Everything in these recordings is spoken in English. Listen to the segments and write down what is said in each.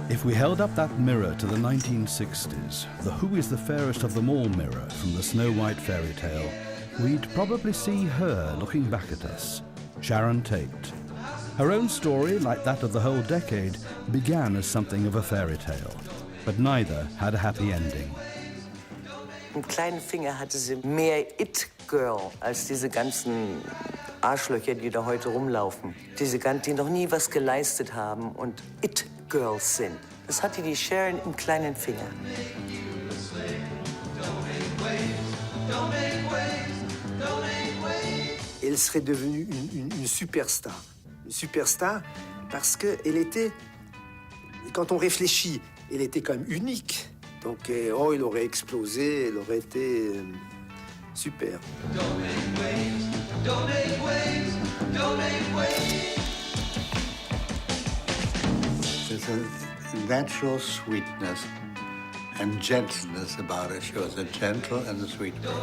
If we held up that mirror to the 1960s, the Who is the Fairest of Them All mirror from the Snow White fairy tale, we'd probably see her looking back at us, Sharon Tate. Her own story, like that of the whole decade, began as something of a fairy tale, but neither had a happy ending. Im kleinen Finger hatte sie mehr It-Girl als diese ganzen Arschlöcher, die da heute rumlaufen. Die noch nie was geleistet haben und It-Girls sind. Das hatte die Sharon im kleinen Finger. Elle serait devenue une superstar. Une superstar parce qu'elle était, quand on réfléchit, elle était quand même unique. Donc, elle aurait explosé, elle aurait été super. There's a natural sweetness and gentleness about her. She was a gentle and a sweet girl.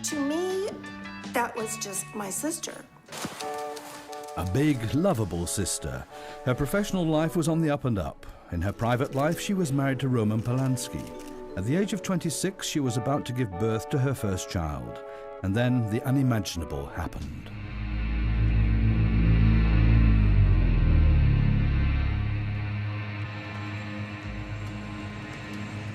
To me, that was just my sister. A big, lovable sister. Her professional life was on the up and up. In her private life, she was married to Roman Polanski. At the age of 26, she was about to give birth to her first child. And then the unimaginable happened.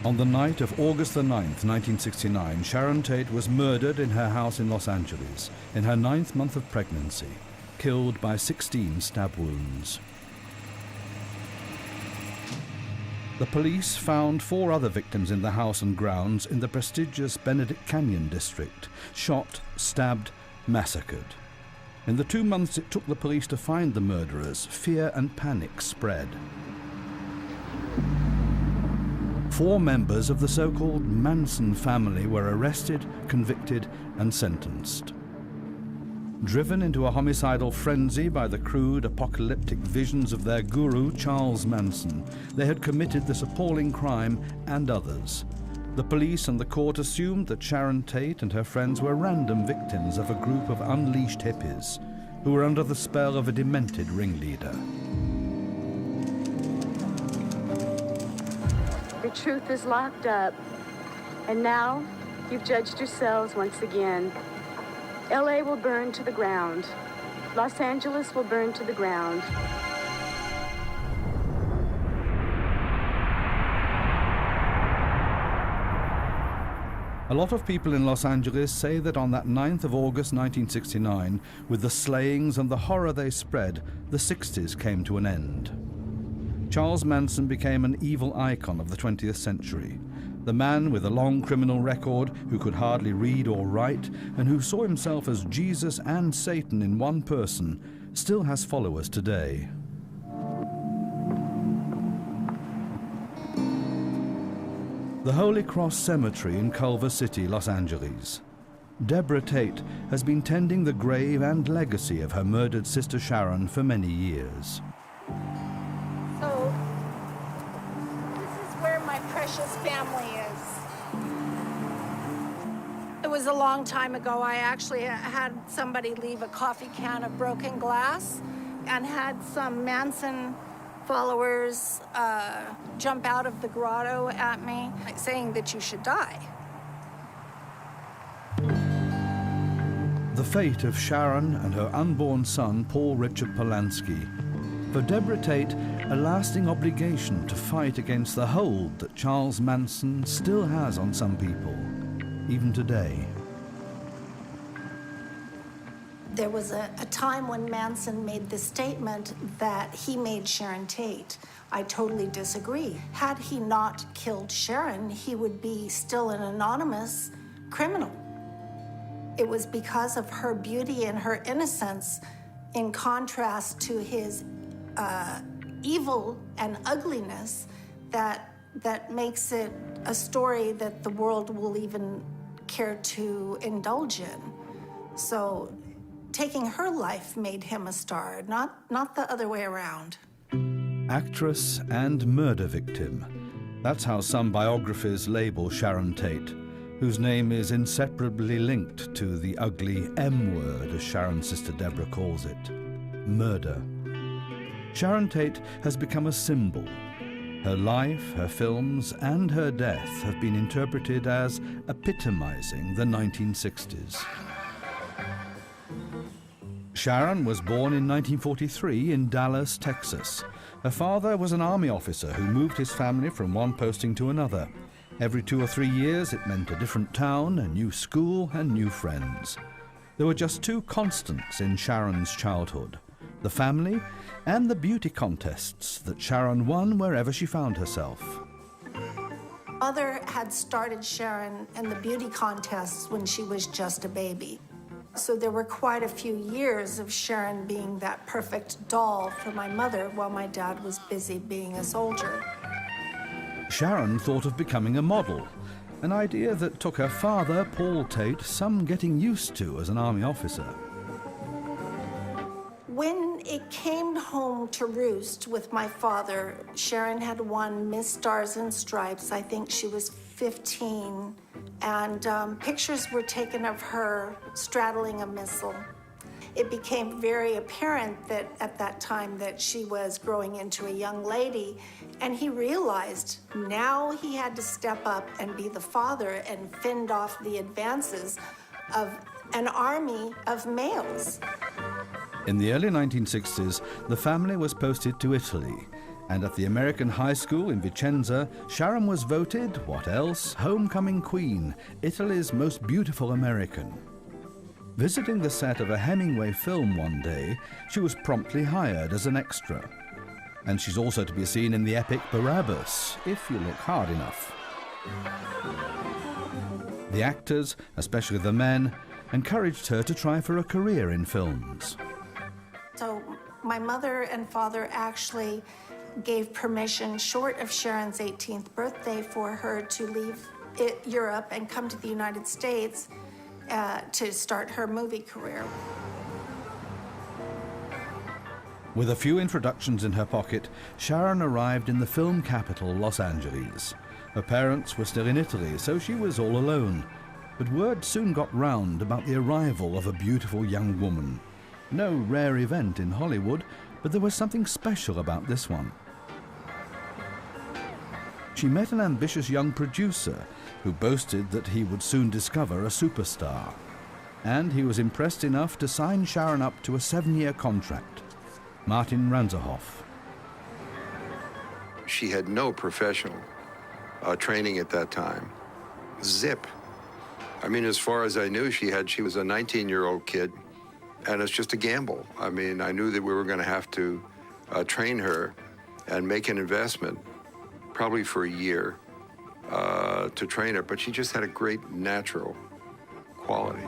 On the night of August the 9th, 1969, Sharon Tate was murdered in her house in Los Angeles, in her 9th month of pregnancy, killed by 16 stab wounds. The police found 4 other victims in the house and grounds in the prestigious Benedict Canyon district, shot, stabbed, massacred. In the 2 months it took the police to find the murderers, fear and panic spread. 4 members of the so-called Manson family were arrested, convicted, and sentenced. Driven into a homicidal frenzy by the crude, apocalyptic visions of their guru, Charles Manson, they had committed this appalling crime and others. The police and the court assumed that Sharon Tate and her friends were random victims of a group of unleashed hippies who were under the spell of a demented ringleader. The truth is locked up, and now you've judged yourselves once again. LA will burn to the ground. Los Angeles will burn to the ground. A lot of people in Los Angeles say that on that 9th of August 1969, with the slayings and the horror they spread, the 60s came to an end. Charles Manson became an evil icon of the 20th century. The man with a long criminal record who could hardly read or write and who saw himself as Jesus and Satan in one person still has followers today. The Holy Cross Cemetery in Culver City, Los Angeles. Deborah Tate has been tending the grave and legacy of her murdered sister Sharon for many years. So, this is where my precious family is. It was a long time ago. I actually had somebody leave a coffee can of broken glass and had some Manson followers jump out of the grotto at me, saying that you should die. The fate of Sharon and her unborn son, Paul Richard Polanski. For Deborah Tate, a lasting obligation to fight against the hold that Charles Manson still has on some people, even today. There was a time when Manson made the statement that he made Sharon Tate. I totally disagree. Had he not killed Sharon, he would be still an anonymous criminal. It was because of her beauty and her innocence, in contrast to his evil and ugliness, that makes it a story that the world will even care to indulge in. So taking her life made him a star, not the other way around. Actress and murder victim. That's how some biographies label Sharon Tate, whose name is inseparably linked to the ugly M word, as Sharon's sister Deborah calls it, murder. Sharon Tate has become a symbol. Her life, her films, and her death have been interpreted as epitomizing the 1960s. Sharon was born in 1943 in Dallas, Texas. Her father was an army officer who moved his family from one posting to another. Every 2 or 3 years, it meant a different town, a new school, and new friends. There were just 2 constants in Sharon's childhood: the family and the beauty contests that Sharon won wherever she found herself. Mother had started Sharon in the beauty contests when she was just a baby. So there were quite a few years of Sharon being that perfect doll for my mother while my dad was busy being a soldier. Sharon thought of becoming a model, an idea that took her father, Paul Tate, some getting used to as an army officer. When it came home to roost with my father, Sharon had won Miss Stars and Stripes. I think she was 15, and pictures were taken of her straddling a missile. It became very apparent that at that time that she was growing into a young lady, and he realized now he had to step up and be the father and fend off the advances of an army of males. In the early 1960s, the family was posted to Italy, and at the American High School in Vicenza, Sharon was voted, what else, homecoming queen, Italy's most beautiful American. Visiting the set of a Hemingway film one day, she was promptly hired as an extra. And she's also to be seen in the epic Barabbas, if you look hard enough. The actors, especially the men, encouraged her to try for a career in films. So my mother and father actually gave permission, short of Sharon's 18th birthday, for her to leave Europe and come to the United States to start her movie career. With a few introductions in her pocket, Sharon arrived in the film capital, Los Angeles. Her parents were still in Italy, so she was all alone. But word soon got round about the arrival of a beautiful young woman. No rare event in Hollywood, but there was something special about this one. She met an ambitious young producer who boasted that he would soon discover a superstar. And he was impressed enough to sign Sharon up to a 7-year contract. Martin Ranzerhoff. She had no professional training at that time. Zip. I mean, as far as I knew, she was a 19-year-old kid, and it's just a gamble. I mean, I knew that we were going to have to train her and make an investment, probably for a year, to train her, but she just had a great natural quality.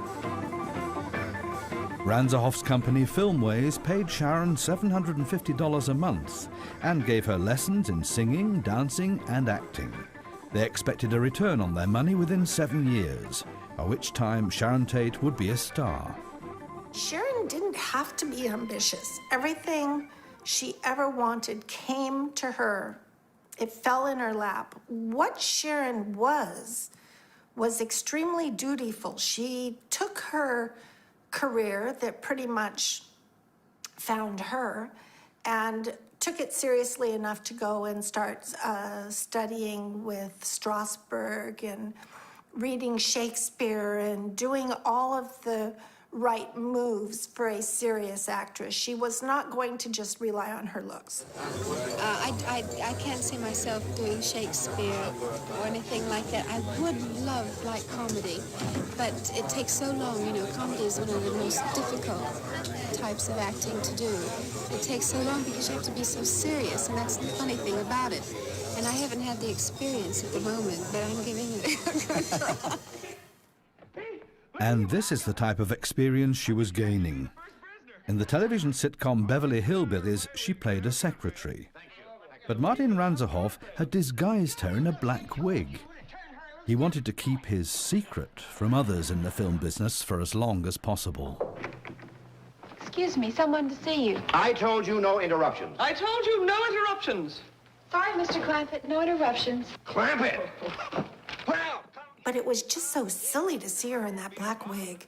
Ranzerhoff's company Filmways paid Sharon $750 a month and gave her lessons in singing, dancing, and acting. They expected a return on their money within 7 years, by which time Sharon Tate would be a star. Sharon didn't have to be ambitious. Everything she ever wanted came to her. It fell in her lap. What Sharon was extremely dutiful. She took her career that pretty much found her and took it seriously enough to go and start studying with Strasberg and reading Shakespeare and doing all of the right moves for a serious actress. She was not going to just rely on her looks. I can't see myself doing Shakespeare or anything like that. I would love light comedy, but it takes so long. You know, comedy is one of the most difficult types of acting to do. It takes so long because you have to be so serious, and that's the funny thing about it. And I haven't had the experience at the moment, but I'm giving it a good try. And this is the type of experience she was gaining. In the television sitcom Beverly Hillbillies, she played a secretary. But Martin Ranzerhoff had disguised her in a black wig. He wanted to keep his secret from others in the film business for as long as possible. Excuse me, someone to see you. I told you no interruptions. I told you no interruptions. Sorry, Mr. Clampett, no interruptions. Clampett! Well, But it was just so silly to see her in that black wig.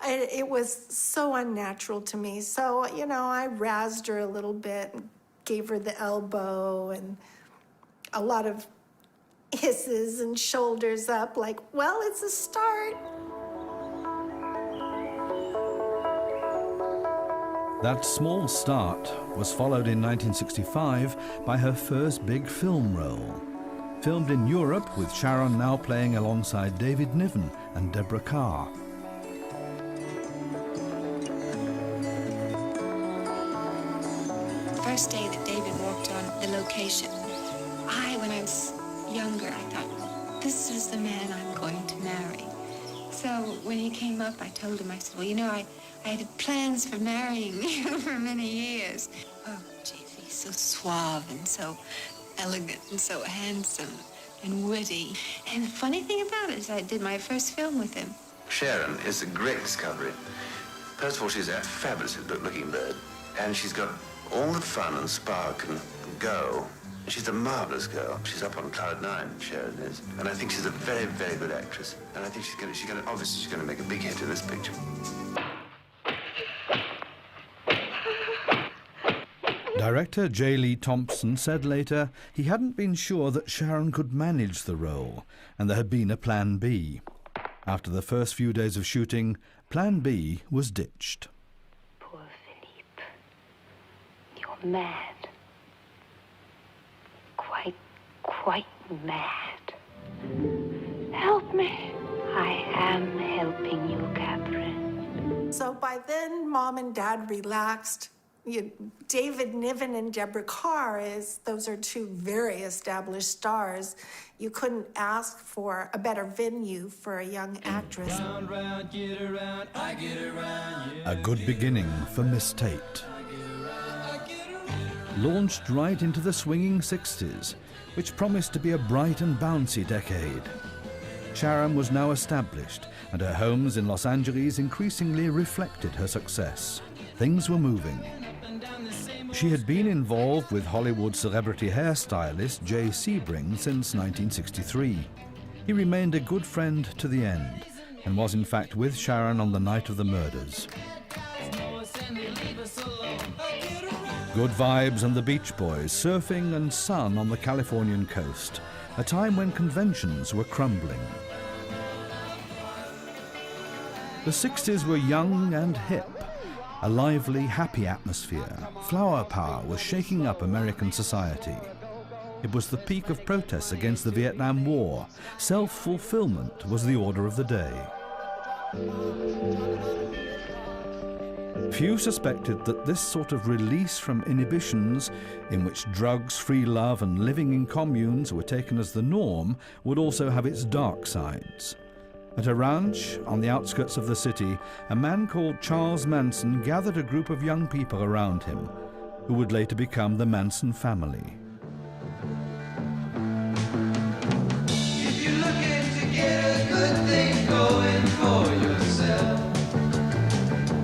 It was so unnatural to me. So, you know, I razzed her a little bit and gave her the elbow and a lot of hisses and shoulders up like, well, it's a start. That small start was followed in 1965 by her first big film role. Filmed in Europe, with Sharon now playing alongside David Niven and Deborah Kerr. The first day that David walked on the location, when I was younger, I thought, this is the man I'm going to marry. So when he came up, I told him, I said, well, you know, I had plans for marrying you for many years. Oh, gee, he's so suave and so elegant and so handsome and witty. And the funny thing about it is I did my first film with him. Sharon is a great discovery. First of all, she's a fabulously looking bird, and she's got all the fun and spark and go. She's a marvelous girl. She's up on cloud nine, Sharon is, and I think she's a very, very good actress. And I think obviously she's gonna make a big hit in this picture. Director J. Lee Thompson said later he hadn't been sure that Sharon could manage the role, and there had been a plan B. After the first few days of shooting, plan B was ditched. Poor Philippe. You're mad. Quite mad. Help me. I am helping you, Catherine. So by then, Mom and Dad relaxed. David Niven and Deborah Kerr, those are two very established stars. You couldn't ask for a better venue for a young actress. Round, round, get around, I get around, yeah. A good beginning for Miss Tate. Launched right into the swinging 60s, which promised to be a bright and bouncy decade. Sharon was now established, and her homes in Los Angeles increasingly reflected her success. Things were moving. She had been involved with Hollywood celebrity hairstylist Jay Sebring since 1963. He remained a good friend to the end, and was in fact with Sharon on the night of the murders. Good vibes and the Beach Boys, surfing and sun on the Californian coast, a time when conventions were crumbling. The 60s were young and hip, a lively, happy atmosphere. Flower power was shaking up American society. It was the peak of protests against the Vietnam War. Self-fulfillment was the order of the day. Few suspected that this sort of release from inhibitions, in which drugs, free love and living in communes were taken as the norm, would also have its dark sides. At a ranch on the outskirts of the city, a man called Charles Manson gathered a group of young people around him, who would later become the Manson family. If you're looking to get a good thing going for yourself,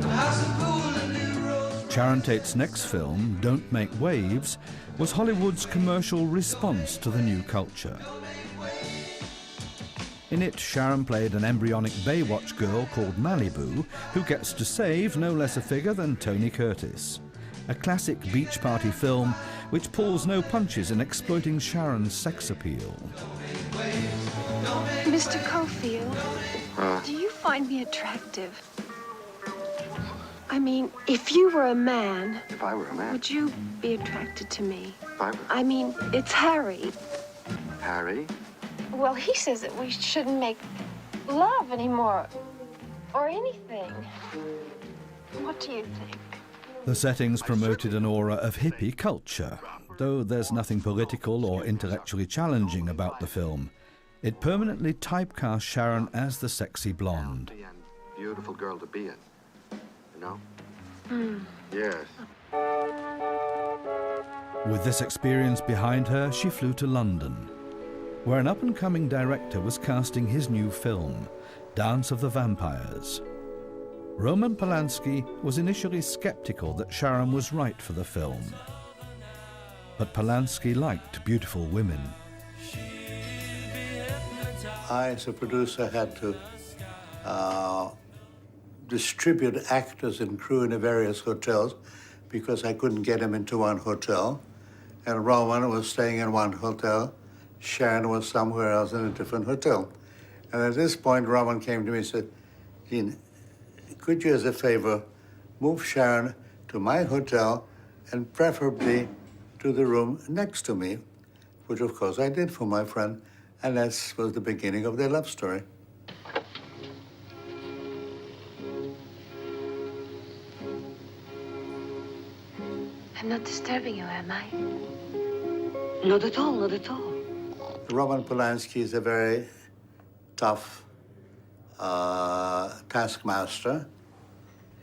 a house and pool and new roads. Sharon Tate's next film, Don't Make Waves, was Hollywood's commercial response to the new culture. In it, Sharon played an embryonic Baywatch girl called Malibu, who gets to save no less a figure than Tony Curtis. A classic beach party film which pulls no punches in exploiting Sharon's sex appeal. Mr. Cofield, do you find me attractive? I mean, if you were a man, If I were a man. would you be attracted to me? If I were I mean, it's Harry. Harry? Well, he says that we shouldn't make love anymore, or anything. What do you think? The settings promoted an aura of hippie culture, though there's nothing political or intellectually challenging about the film. It permanently typecast Sharon as the sexy blonde. And beautiful girl to be in. You know? Hmm. Yes. With this experience behind her, she flew to London, where an up-and-coming director was casting his new film, Dance of the Vampires. Roman Polanski was initially skeptical that Sharon was right for the film. But Polanski liked beautiful women. I, as a producer, had to distribute actors and crew in the various hotels because I couldn't get them into one hotel. And Roman was staying in one hotel. Sharon was somewhere else in a different hotel. And at this point, Roman came to me and said, Gene, could you, as a favor, move Sharon to my hotel and preferably to the room next to me, which, of course, I did for my friend. And that was the beginning of their love story. I'm not disturbing you, am I? Not at all, not at all. Roman Polanski is a very tough taskmaster.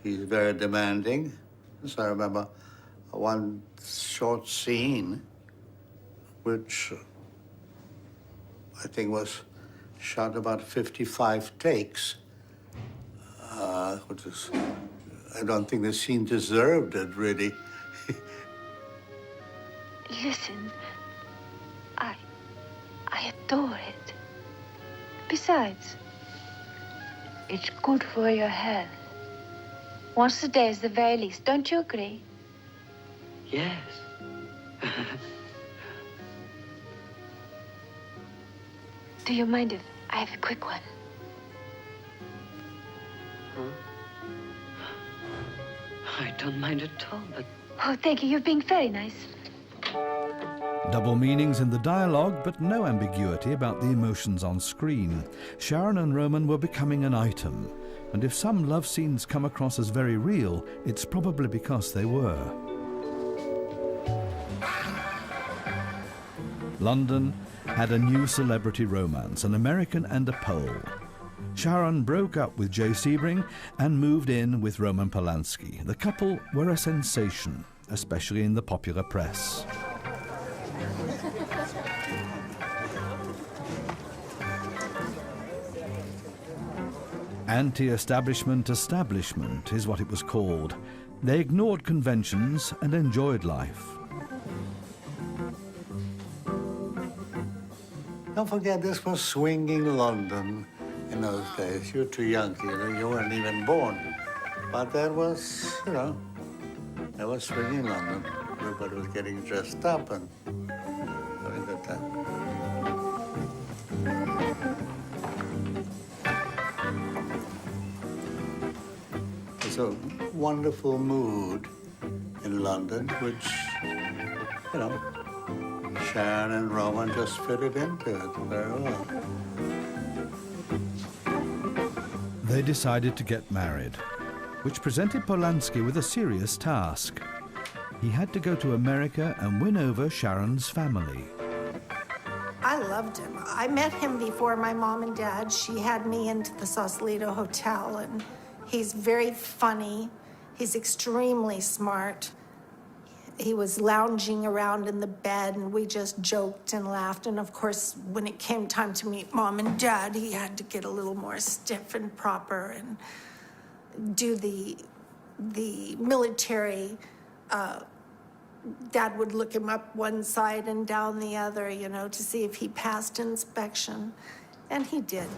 He's very demanding. So I remember one short scene, which I think was shot about 55 takes, which is, I don't think the scene deserved it, really. Listen, I adore it. Besides, it's good for your health. Once a day is the very least. Don't you agree? Yes. Do you mind if I have a quick one? I don't mind at all, but... Oh, thank you. You're being very nice. Double meanings in the dialogue, but no ambiguity about the emotions on screen. Sharon and Roman were becoming an item, and if some love scenes come across as very real, it's probably because they were. London had a new celebrity romance, an American and a Pole. Sharon broke up with Jay Sebring and moved in with Roman Polanski. The couple were a sensation, especially in the popular press. Anti-establishment establishment is what it was called. They ignored conventions and enjoyed life. Don't forget, this was swinging London in those days. You were too young, you weren't even born. But that was, that was swinging London. Everybody was getting dressed up and having a good time. There's a wonderful mood in London, which, Sharon and Roman just fitted into it very well. They decided to get married, which presented Polanski with a serious task. He had to go to America and win over Sharon's family. I loved him. I met him before my mom and dad. She had me into the Sausalito Hotel, and he's very funny. He's extremely smart. He was lounging around in the bed, and we just joked and laughed. And of course, when it came time to meet Mom and Dad, he had to get a little more stiff and proper and do the military. Dad would look him up one side and down the other, to see if he passed inspection. And he did.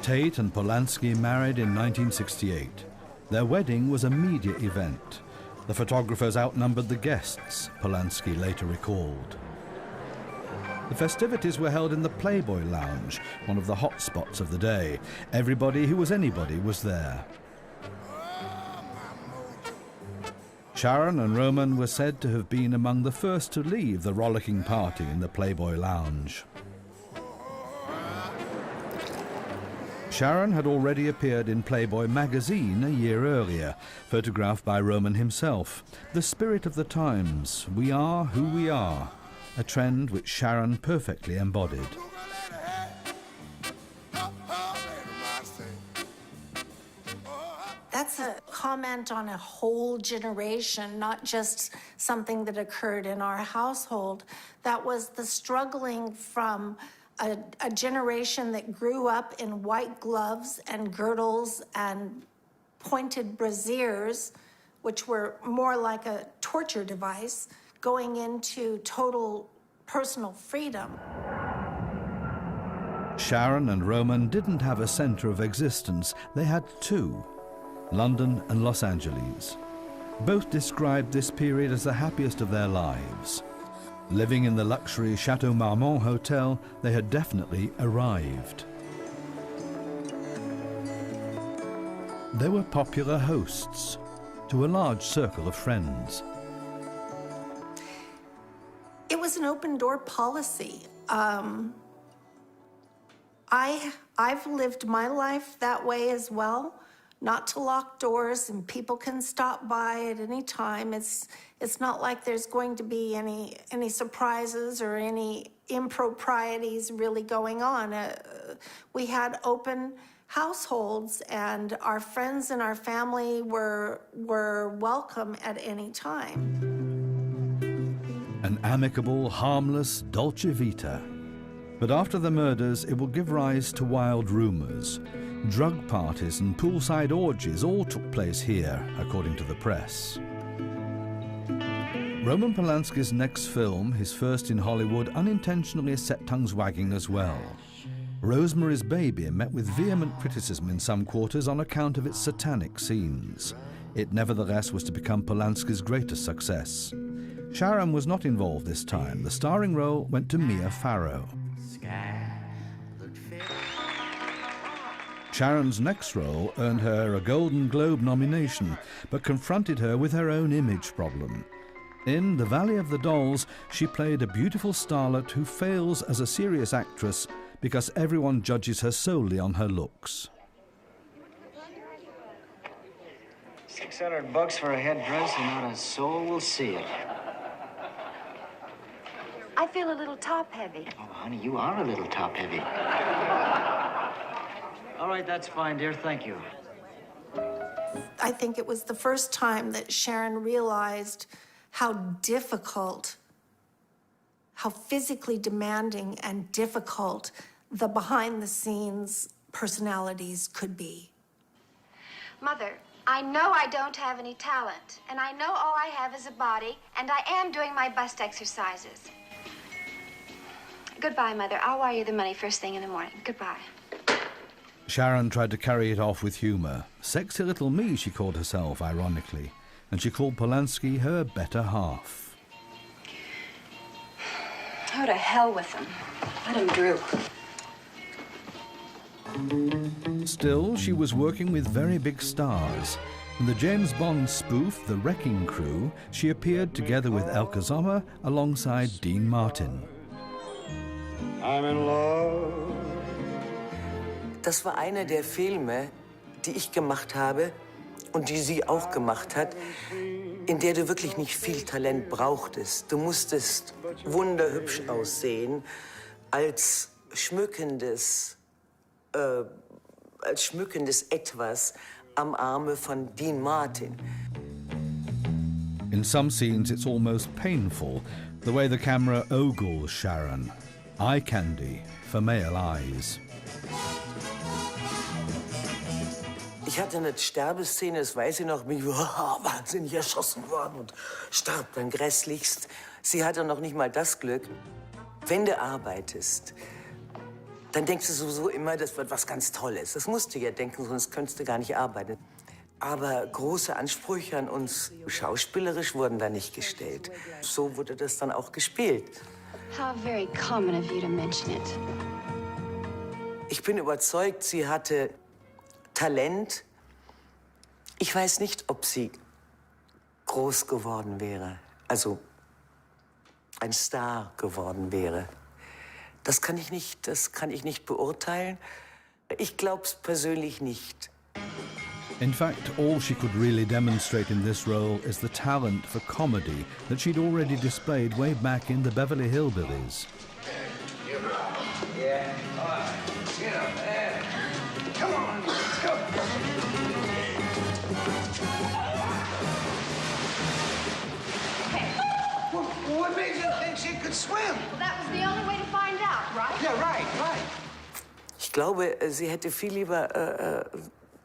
Tate and Polanski married in 1968. Their wedding was a media event. The photographers outnumbered the guests, Polanski later recalled. The festivities were held in the Playboy Lounge, one of the hot spots of the day. Everybody who was anybody was there. Sharon and Roman were said to have been among the first to leave the rollicking party in the Playboy Lounge. Sharon had already appeared in Playboy magazine a year earlier, photographed by Roman himself. The spirit of the times, we are who we are, a trend which Sharon perfectly embodied. That's a comment on a whole generation, not just something that occurred in our household. That was the struggling from a generation that grew up in white gloves and girdles and pointed brassieres, which were more like a torture device, going into total personal freedom. Sharon and Roman didn't have a center of existence. They had two, London and Los Angeles. Both described this period as the happiest of their lives. Living in the luxury Chateau Marmont hotel, they had definitely arrived. They were popular hosts to a large circle of friends. It was an open-door policy. I've lived my life that way as well, not to lock doors, and people can stop by at any time. It's not like there's going to be any surprises or any improprieties really going on. We had open households, and our friends and our family were welcome at any time. An amicable, harmless dolce vita. But after the murders, it will give rise to wild rumors. Drug parties and poolside orgies all took place here, according to the press. Roman Polanski's next film, his first in Hollywood, unintentionally set tongues wagging as well. Rosemary's Baby met with vehement criticism in some quarters on account of its satanic scenes. It nevertheless was to become Polanski's greatest success. Sharon was not involved this time. The starring role went to Mia Farrow. Sharon's next role earned her a Golden Globe nomination, but confronted her with her own image problem. In The Valley of the Dolls, she played a beautiful starlet who fails as a serious actress because everyone judges her solely on her looks. $600 for a headdress and not a soul will see it. I feel a little top-heavy. Oh, honey, you are a little top-heavy. All right, that's fine, dear. Thank you. I think it was the first time that Sharon realized how difficult, how physically demanding and difficult the behind-the-scenes personalities could be. Mother, I know I don't have any talent, and I know all I have is a body, and I am doing my bust exercises. Goodbye, Mother. I'll wire you the money first thing in the morning. Goodbye. Sharon tried to carry it off with humor. Sexy little me, she called herself, ironically. And she called Polanski her better half. Oh, to hell with him. Let him droop. Still, she was working with very big stars. In the James Bond spoof, The Wrecking Crew, she appeared together with Elke Sommer alongside Dean Martin. I'm in love. Das war einer der Filme, die ich gemacht habe und die sie auch gemacht hat, in der du wirklich nicht viel Talent brauchtest. Du musstest wunderhübsch aussehen als schmückendes Etwas am Arme von Dean Martin. In some scenes, it's almost painful, the way the camera ogles Sharon. Eye candy for male eyes. Ich hatte eine Sterbeszene, das weiß ich noch, bin ich wahnsinnig erschossen worden und starb dann grässlichst. Sie hatte noch nicht mal das Glück. Wenn du arbeitest, dann denkst du sowieso immer, das wird was ganz Tolles. Das musst du ja denken, sonst könntest du gar nicht arbeiten. Aber große Ansprüche an uns schauspielerisch wurden da nicht gestellt. So wurde das dann auch gespielt. How very common of you to mention it. Ich bin überzeugt, sie hatte Talent. Ich weiß nicht, ob sie groß geworden wäre, also ein Star geworden wäre. Das kann ich nicht beurteilen. Ich glaube es persönlich nicht. In fact, all she could really demonstrate in this role is the talent for comedy that she'd already displayed way back in the Beverly Hillbillies. Yeah. All right. Get up there. Come on, let's go. What makes you think she could swim? Well, that was the only way to find out, right? Yeah, right. Ich glaube, sie hätte viel lieber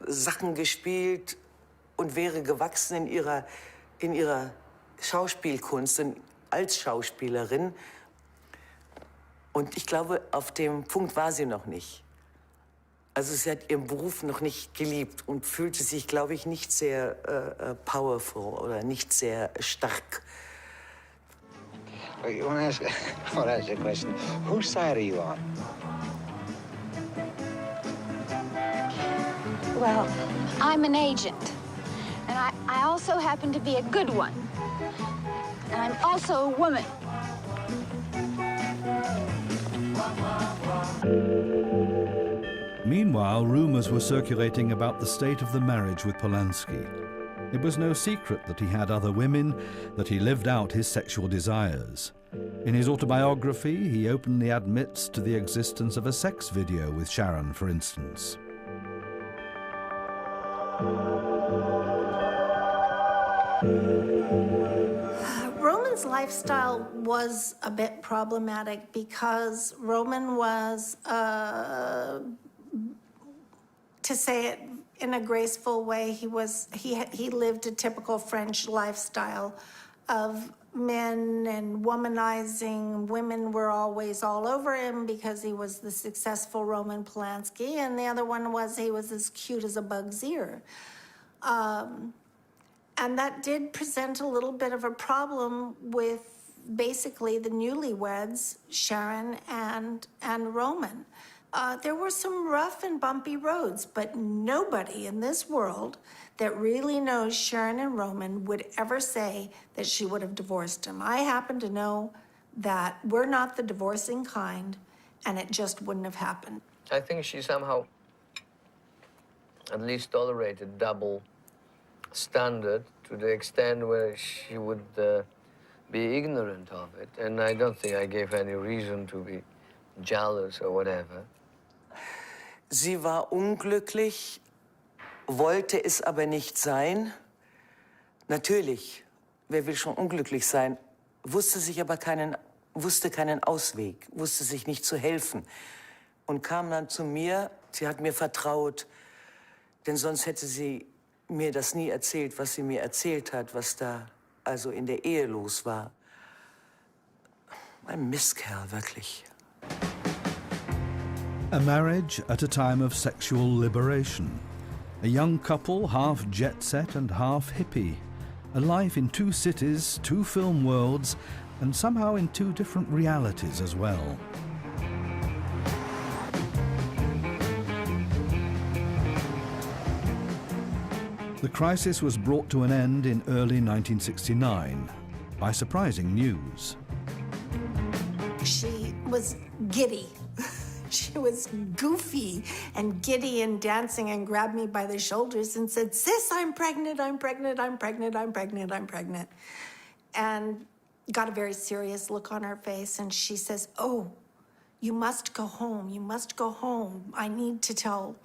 Sachen gespielt und wäre gewachsen in ihrer Schauspielkunst als Schauspielerin. Und ich glaube, auf dem Punkt war sie noch nicht. Also sie hat ihren Beruf noch nicht geliebt und fühlte sich, glaube ich, nicht sehr powerful oder nicht sehr stark. You want to ask a question? Whose side are you on? Well, I'm an agent. And I also happen to be a good one. And I'm also a woman. Meanwhile, rumors were circulating about the state of the marriage with Polanski. It was no secret that he had other women, that he lived out his sexual desires. In his autobiography, he openly admits to the existence of a sex video with Sharon, for instance. Roman's lifestyle was a bit problematic because Roman was, to say it in a graceful way, he lived a typical French lifestyle of men and womanizing. Women were always all over him because he was the successful Roman Polanski, and the other one was he was as cute as a bug's ear. And that did present a little bit of a problem with basically the newlyweds, Sharon and Roman. There were some rough and bumpy roads, but nobody in this world that really knows Sharon and Roman would ever say that she would have divorced him. I happen to know that we're not the divorcing kind, and it just wouldn't have happened. I think she somehow at least tolerated double standard to the extent where she would be ignorant of it. And I don't think I gave any reason to be jealous or whatever. Sie war unglücklich, wollte es aber nicht sein. Natürlich, wer will schon unglücklich sein, wusste keinen Ausweg, wusste sich nicht zu helfen und kam dann zu mir. Sie hat mir vertraut, denn sonst hätte sie mir das nie erzählt, was sie mir erzählt hat, was da also in der Ehe los war. Ein Mistkerl, wirklich. A marriage at a time of sexual liberation. A young couple, half jet-set and half hippie. A life in two cities, two film worlds, and somehow in two different realities as well. The crisis was brought to an end in early 1969 by surprising news. She was giddy. She was goofy and giddy and dancing and grabbed me by the shoulders and said, "Sis, I'm pregnant, I'm pregnant, I'm pregnant, I'm pregnant, I'm pregnant." And got a very serious look on her face, and she says, "Oh, you must go home, you must go home. I need to tell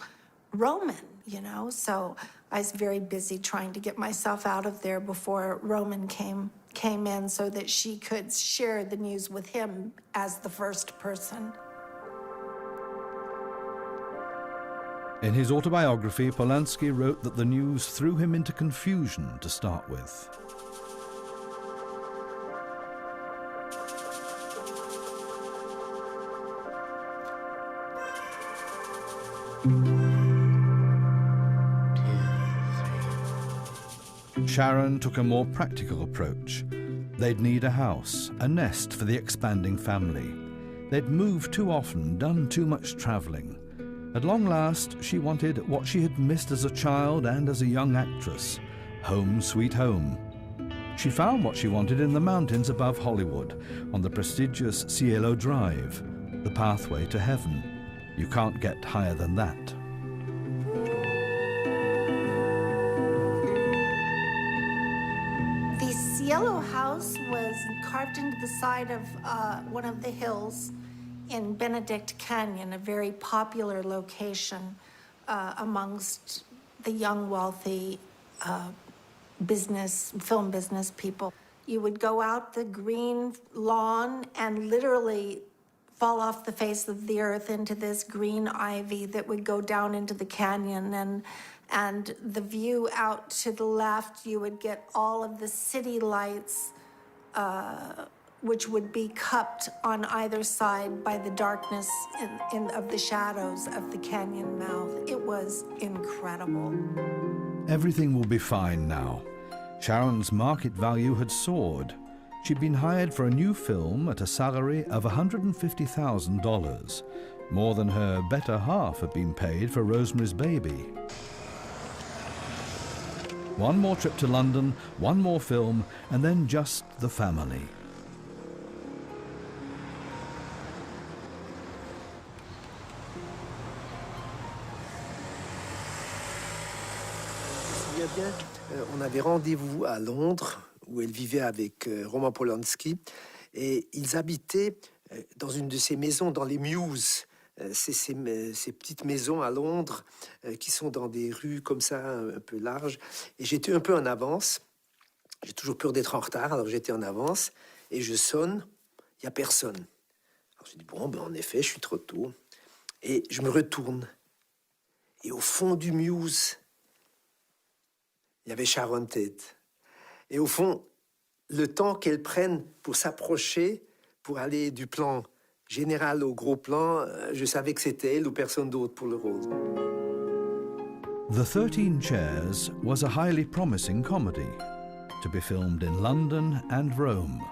Roman, you know?" So I was very busy trying to get myself out of there before Roman came in so that she could share the news with him as the first person. In his autobiography, Polanski wrote that the news threw him into confusion to start with. Sharon took a more practical approach. They'd need a house, a nest for the expanding family. They'd moved too often, done too much travelling. At long last, she wanted what she had missed as a child and as a young actress, home sweet home. She found what she wanted in the mountains above Hollywood, on the prestigious Cielo Drive, the pathway to heaven. You can't get higher than that. The Cielo house was carved into the side of one of the hills in Benedict Canyon, a very popular location amongst the young, wealthy film business people. You would go out the green lawn and literally fall off the face of the earth into this green ivy that would go down into the canyon, and the view out to the left, you would get all of the city lights, which would be cupped on either side by the darkness of the shadows of the canyon mouth. It was incredible. Everything will be fine now. Sharon's market value had soared. She'd been hired for a new film at a salary of $150,000, more than her better half had been paid for Rosemary's Baby. One more trip to London, one more film, and then just the family. Bien, on avait rendez-vous à Londres, où elle vivait avec Roman Polanski, et ils habitaient dans une de ces maisons dans les Mews, ces petites maisons à Londres qui sont dans des rues comme ça, un peu larges. Et j'étais un peu en avance. J'ai toujours peur d'être en retard, alors j'étais en avance, et je sonne, il n'y a personne. Alors je dis, bon, ben, en effet, je suis trop tôt. Et je me retourne. Et au fond du Mews, il y avait Sharon Tate. Et au fond, le temps qu'elle prenne pour s'approcher, pour aller du plan général au gros plan, je savais que c'était elle ou personne d'autre pour le rôle. The 13 Chairs was a highly promising comedy to be filmed in London and Rome,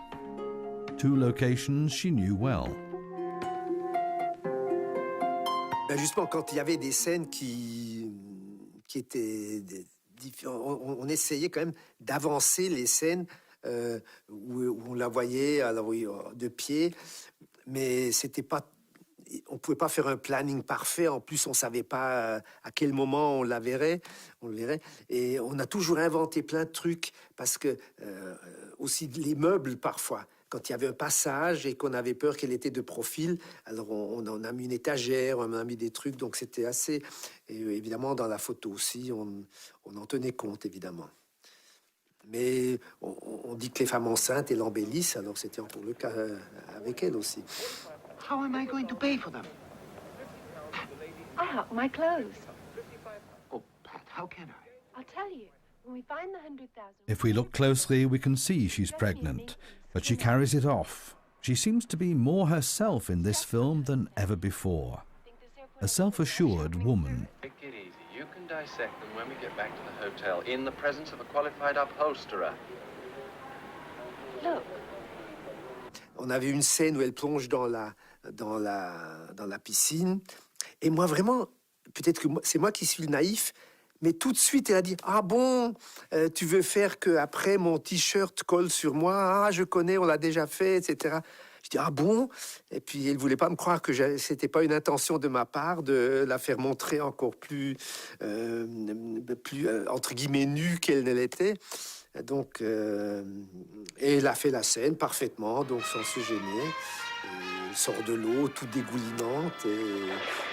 two locations she knew well. Ben justement, quand il y avait des scènes qui étaient... On essayait quand même d'avancer les scènes où on la voyait alors, oui, de pied, mais c'était pas, on ne pouvait pas faire un planning parfait. En plus, on ne savait pas à quel moment on le verrait. Et on a toujours inventé plein de trucs parce que aussi les meubles parfois. Quand il y avait un passage et qu'on avait peur qu'elle était de profil, alors on en a mis une étagère, on a mis des trucs, donc c'était assez... Et évidemment, dans la photo aussi, on en tenait compte, évidemment. Mais on dit que les femmes enceintes, elles l'embellissent, alors c'était encore le cas avec elle aussi. How am I going to pay for them? Ah, my clothes. Oh, Pat, how can I? I'll tell you. When we find the 100,000... If we look closely, we can see she's pregnant, but she carries it off. She seems to be more herself in this film than ever before. A self-assured woman. Take it easy. You can dissect them when we get back to the hotel, in the presence of a qualified upholsterer. Look. On avait une scène où elle plonge dans la piscine. Et moi, vraiment, peut-être que c'est moi qui suis le naïf, mais tout de suite, elle a dit « Ah bon, tu veux faire qu'après, mon T-shirt colle sur moi? Ah, je connais, on l'a déjà fait, etc. » Je dis « Ah bon ?» Et puis, elle ne voulait pas me croire que ce n'était pas une intention de ma part de la faire montrer encore plus entre guillemets, nue qu'elle ne l'était. Donc, et elle a fait la scène parfaitement, donc sans se gêner. Elle sort de l'eau, toute dégoulinante, et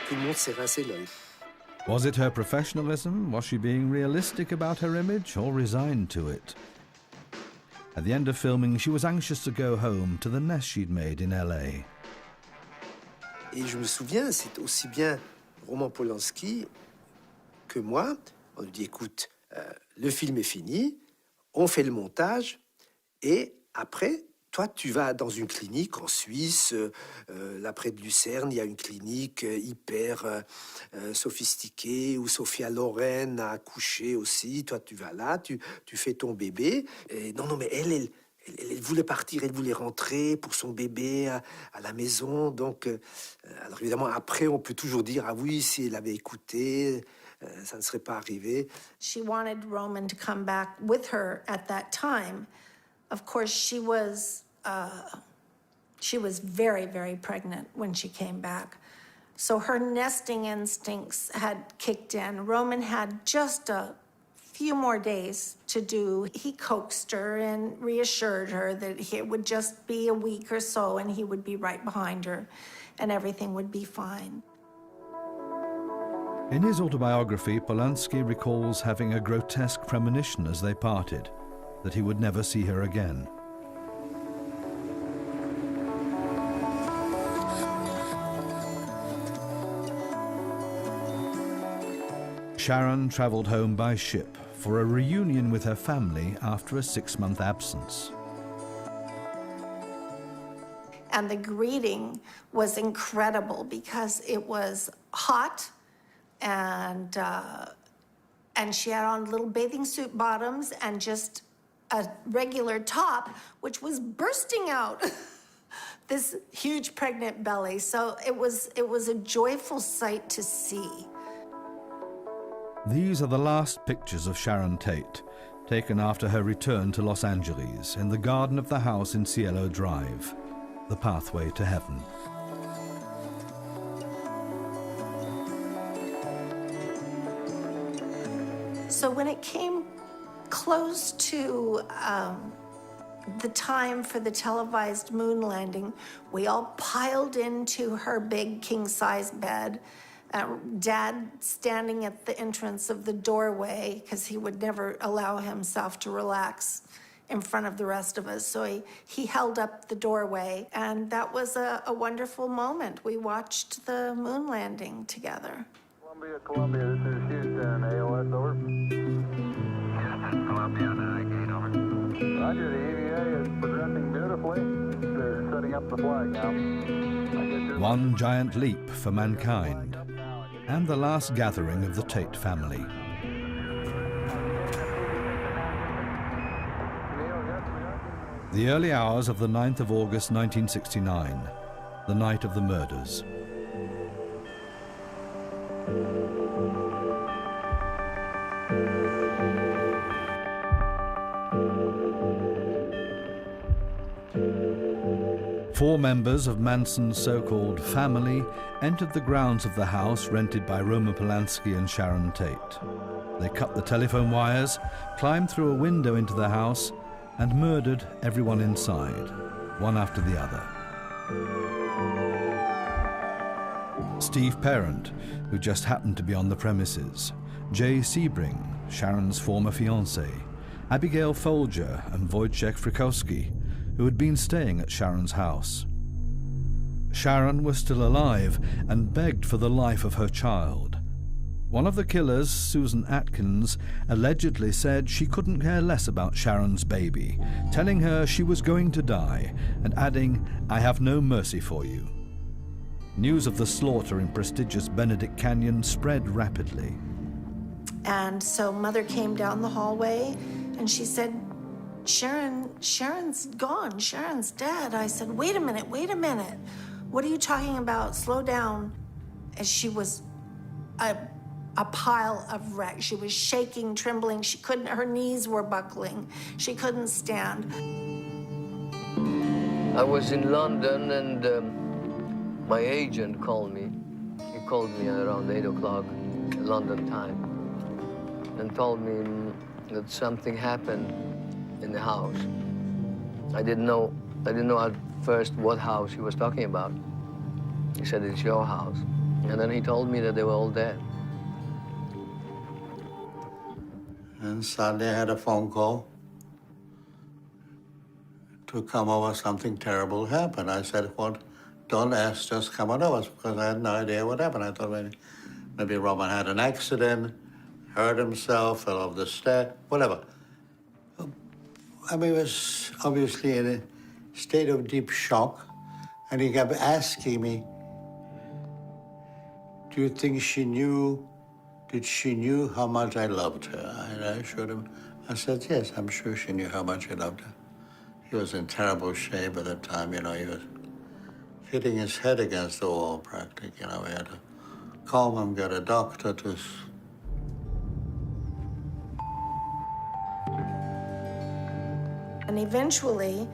tout le monde s'est rincé l'œil. Was it her professionalism? Was she being realistic about her image or resigned to it? At the end of filming, she was anxious to go home to the nest she'd made in LA. Et je me souviens, c'est aussi bien Roman Polanski que moi. On lui dit, écoute, le film est fini, on fait le montage, et après, toi, tu vas dans une clinique en Suisse, là près de Lucerne, il y a une clinique hyper sophistiquée où Sophia Loren a accouché aussi. Toi, tu vas là, tu fais ton bébé. Et non, mais elle Elle voulait partir, elle voulait rentrer pour son bébé à la maison. Donc, alors évidemment, après, on peut toujours dire, ah oui, si elle avait écouté, ça ne serait pas arrivé. She wanted Roman to come back with her at that time. Of course, she was very, very pregnant when she came back. So her nesting instincts had kicked in. Roman had just a few more days to do. He coaxed her and reassured her that it would just be a week or so and he would be right behind her and everything would be fine. In his autobiography, Polanski recalls having a grotesque premonition as they parted, that he would never see her again. Sharon traveled home by ship for a reunion with her family after a 6-month absence. And the greeting was incredible because it was hot and she had on little bathing suit bottoms and just a regular top, which was bursting out this huge pregnant belly. So it was a joyful sight to see. These are the last pictures of Sharon Tate, taken after her return to Los Angeles in the garden of the house in Cielo Drive, the pathway to heaven. So when it came close to the time for the televised moon landing, we all piled into her big king-size bed. Dad standing at the entrance of the doorway because he would never allow himself to relax in front of the rest of us. So he held up the doorway, and that was a wonderful moment. We watched the moon landing together. Columbia, this is Houston, AOS, over. Columbia, gate, over. Roger, the EVA is progressing beautifully. They're setting up the flag now. One giant leap for mankind, and the last gathering of the Tate family. The early hours of the 9th of August 1969, the night of the murders. Four members of Manson's so-called family entered the grounds of the house rented by Roman Polanski and Sharon Tate. They cut the telephone wires, climbed through a window into the house, and murdered everyone inside, one after the other. Steve Parent, who just happened to be on the premises, Jay Sebring, Sharon's former fiancé, Abigail Folger and Wojciech Frykowski, who had been staying at Sharon's house. Sharon was still alive and begged for the life of her child. One of the killers, Susan Atkins, allegedly said she couldn't care less about Sharon's baby, telling her she was going to die and adding, "I have no mercy for you." News of the slaughter in prestigious Benedict Canyon spread rapidly. And so Mother came down the hallway and she said, Sharon's gone, Sharon's dead. I said, wait a minute. What are you talking about? Slow down. And she was a pile of wreck. She was shaking, trembling. Her knees were buckling. She couldn't stand. I was in London and my agent called me. He called me around 8 o'clock London time and told me that something happened in the house. I didn't know at first what house he was talking about. He said, it's your house. And then he told me that they were all dead. And suddenly I had a phone call to come over, something terrible happened. I said, what? Don't ask, just come on over, because I had no idea what happened. I thought maybe Roman had an accident, hurt himself, fell off the stair, whatever. I mean, he was obviously in a state of deep shock, and he kept asking me, do you think she knew how much I loved her? And I assured him, I said, yes, I'm sure she knew how much I loved her. He was in terrible shape at the time, you know. He was hitting his head against the wall, practically. You know, we had to call him, get a doctor to... And eventually,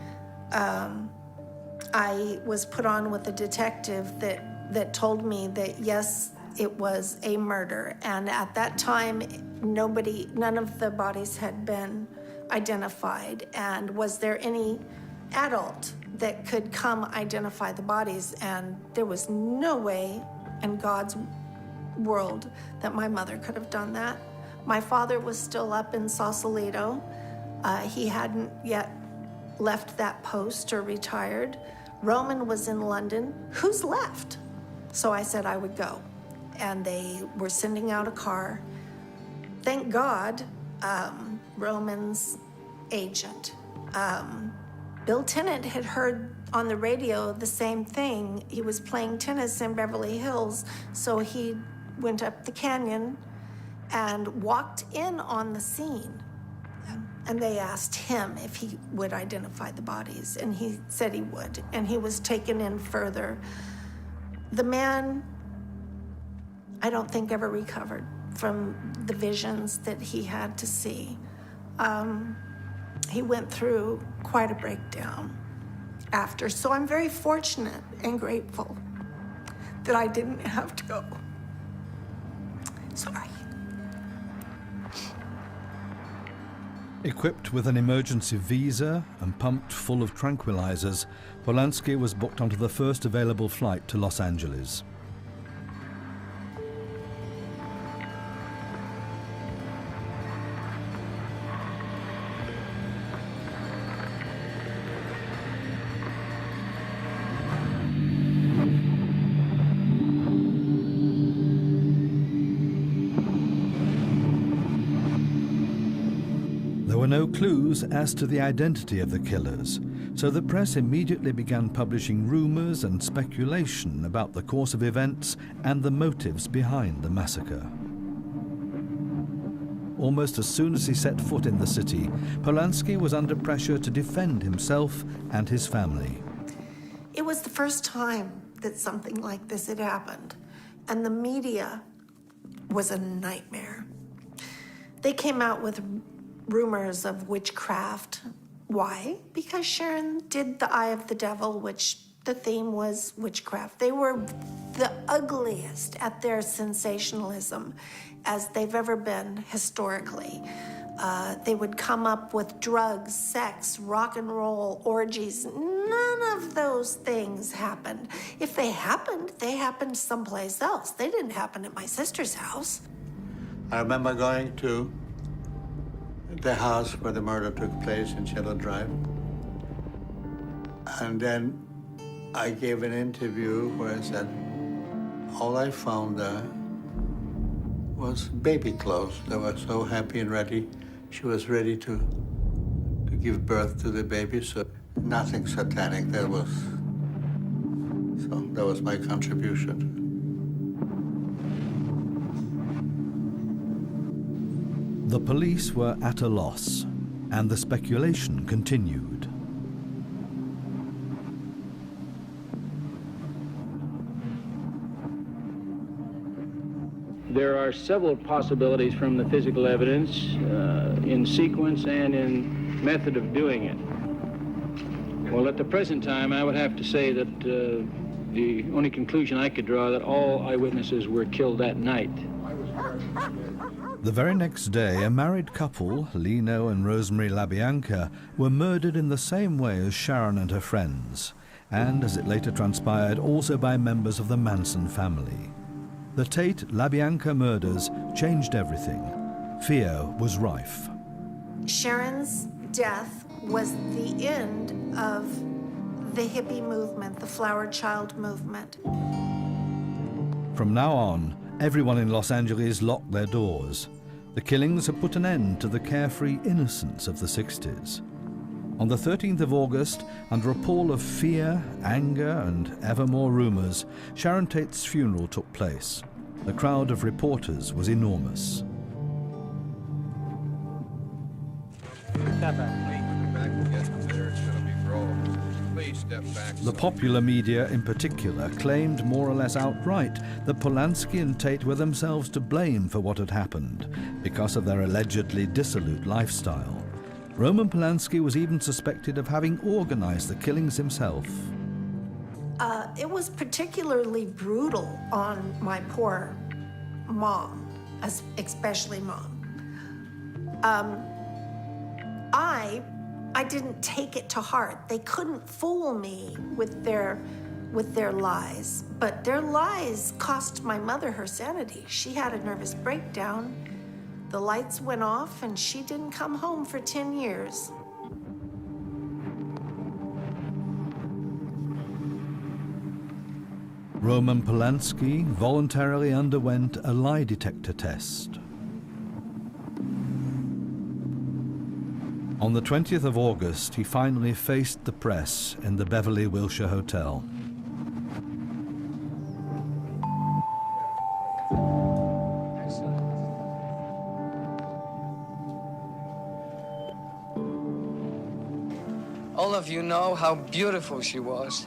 I was put on with a detective that told me that, yes, it was a murder. And at that time, none of the bodies had been identified. And was there any adult that could come identify the bodies? And there was no way in God's world that my mother could have done that. My father was still up in Sausalito. He hadn't yet left that post or retired. Roman was in London. Who's left? So I said I would go. And they were sending out a car. Thank God, Roman's agent, Bill Tennant, had heard on the radio the same thing. He was playing tennis in Beverly Hills, so he went up the canyon and walked in on the scene. And they asked him if he would identify the bodies, and he said he would, and he was taken in further. The man, I don't think, ever recovered from the visions that he had to see. He went through quite a breakdown after, so I'm very fortunate and grateful that I didn't have to go. Sorry. Equipped with an emergency visa and pumped full of tranquilizers, Polanski was booked onto the first available flight to Los Angeles. There were no clues as to the identity of the killers, so the press immediately began publishing rumors and speculation about the course of events and the motives behind the massacre. Almost as soon as he set foot in the city, Polanski was under pressure to defend himself and his family. It was the first time that something like this had happened, and the media was a nightmare. They came out with rumors of witchcraft. Why? Because Sharon did the Eye of the Devil, which the theme was witchcraft. They were the ugliest at their sensationalism as they've ever been historically. They would come up with drugs, sex, rock and roll, orgies. None of those things happened. If they happened someplace else. They didn't happen at my sister's house. I remember going to the house where the murder took place in Shadow Drive. And then I gave an interview where I said, all I found there was baby clothes. They were so happy and ready. She was ready to give birth to the baby, so nothing satanic. That was my contribution. The police were at a loss, and the speculation continued. There are several possibilities from the physical evidence in sequence and in method of doing it. Well, at the present time, I would have to say that the only conclusion I could draw that all eyewitnesses were killed that night. The very next day, a married couple, Lino and Rosemary LaBianca, were murdered in the same way as Sharon and her friends, and, as it later transpired, also by members of the Manson family. The Tate-LaBianca murders changed everything. Fear was rife. Sharon's death was the end of the hippie movement, the flower child movement. From now on, everyone in Los Angeles locked their doors. The killings had put an end to the carefree innocence of the 60s. On the 13th of August, under a pall of fear, anger, and ever more rumors, Sharon Tate's funeral took place. The crowd of reporters was enormous. Step back. Yes, there it should be. The popular media in particular claimed more or less outright that Polanski and Tate were themselves to blame for what had happened because of their allegedly dissolute lifestyle. Roman Polanski was even suspected of having organized the killings himself. It was particularly brutal on my poor mom, especially Mom. I didn't take it to heart. They couldn't fool me with their lies, but their lies cost my mother her sanity. She had a nervous breakdown. The lights went off and she didn't come home for 10 years. Roman Polanski voluntarily underwent a lie detector test. On the 20th of August, he finally faced the press in the Beverly Wilshire Hotel. All of you know how beautiful she was.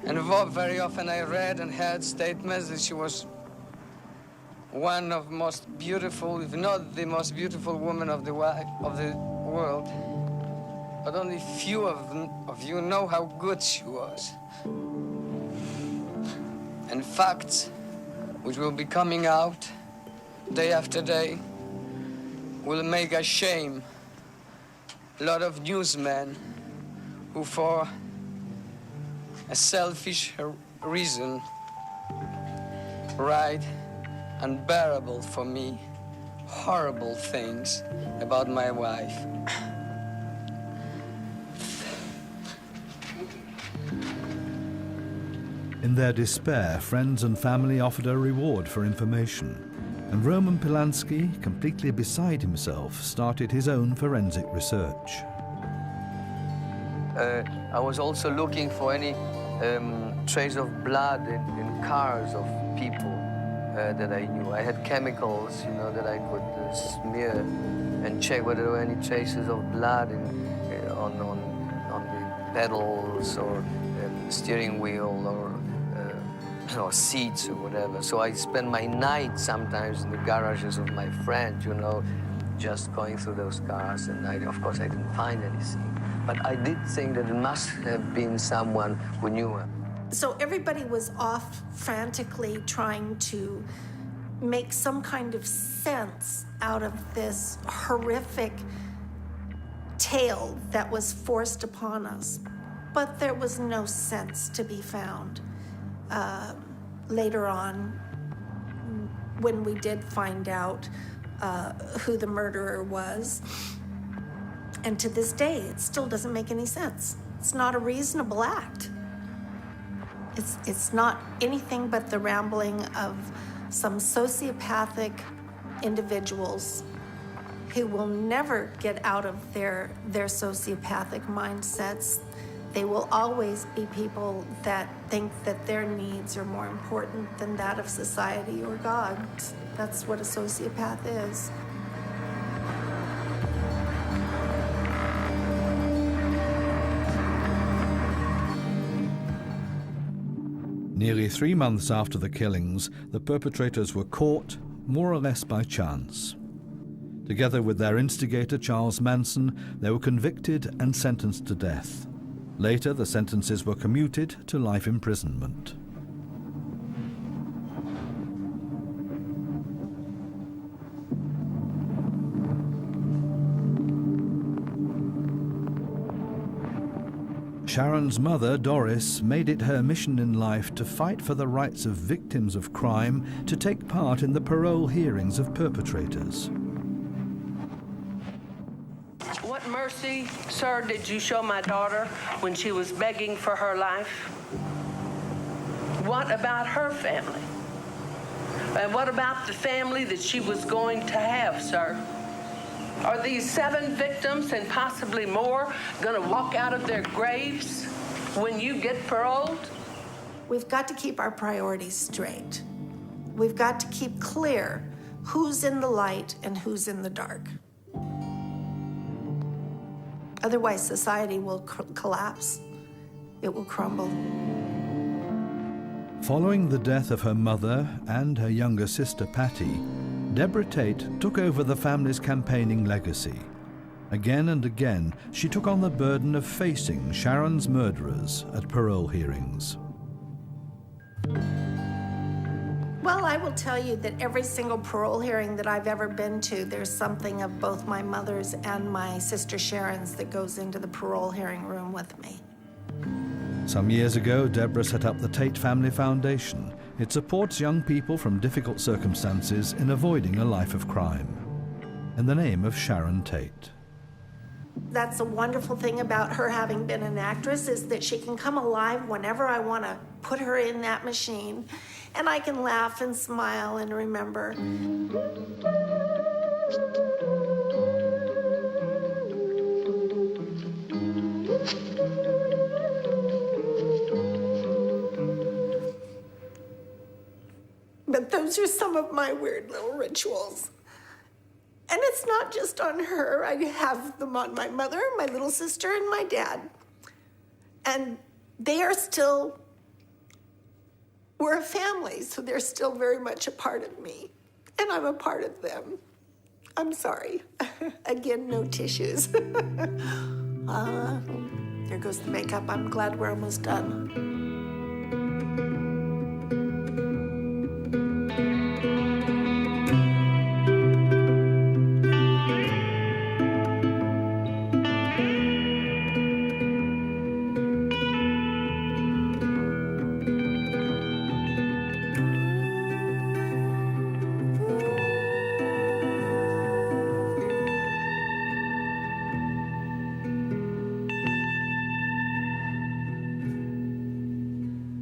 And very often I read and heard statements that she was one of the most beautiful, if not the most beautiful woman of the world. But only few of you know how good she was. And facts, which will be coming out day after day, will make us shame a lot of newsmen who, for a selfish reason, write unbearable for me horrible things about my wife. In their despair, friends and family offered a reward for information, and Roman Polanski, completely beside himself, started his own forensic research. I was also looking for any trace of blood in cars of people that I knew. I had chemicals, that I could smear and check whether there were any traces of blood on the pedals or steering wheel or seats or whatever. So I spent my night sometimes in the garages of my friends, just going through those cars. And of course, I didn't find anything. But I did think that it must have been someone who knew her. So everybody was off frantically trying to make some kind of sense out of this horrific tale that was forced upon us. But there was no sense to be found. Later on, when we did find out who the murderer was, and to this day, it still doesn't make any sense. It's not a reasonable act. It's not anything but the rambling of some sociopathic individuals who will never get out of their sociopathic mindsets. They will always be people that think that their needs are more important than that of society or God. That's what a sociopath is. Nearly 3 months after the killings, the perpetrators were caught, more or less by chance. Together with their instigator, Charles Manson, they were convicted and sentenced to death. Later, the sentences were commuted to life imprisonment. Sharon's mother, Doris, made it her mission in life to fight for the rights of victims of crime to take part in the parole hearings of perpetrators. What mercy, sir, did you show my daughter when she was begging for her life? What about her family? And what about the family that she was going to have, sir? Are these 7 victims and possibly more going to walk out of their graves when you get paroled? We've got to keep our priorities straight. We've got to keep clear who's in the light and who's in the dark. Otherwise, society will collapse. It will crumble. Following the death of her mother and her younger sister Patty, Deborah Tate took over the family's campaigning legacy. Again and again, she took on the burden of facing Sharon's murderers at parole hearings. Well, I will tell you that every single parole hearing that I've ever been to, there's something of both my mother's and my sister Sharon's that goes into the parole hearing room with me. Some years ago, Deborah set up the Tate Family Foundation. It supports young people from difficult circumstances in avoiding a life of crime, in the name of Sharon Tate. That's a wonderful thing about her having been an actress, is that she can come alive whenever I want to put her in that machine, and I can laugh and smile and remember. But those are some of my weird little rituals. And it's not just on her. I have them on my mother, my little sister, and my dad. And they are still, we're a family, so they're still very much a part of me. And I'm a part of them. I'm sorry. Again, no tissues. There goes the makeup. I'm glad we're almost done.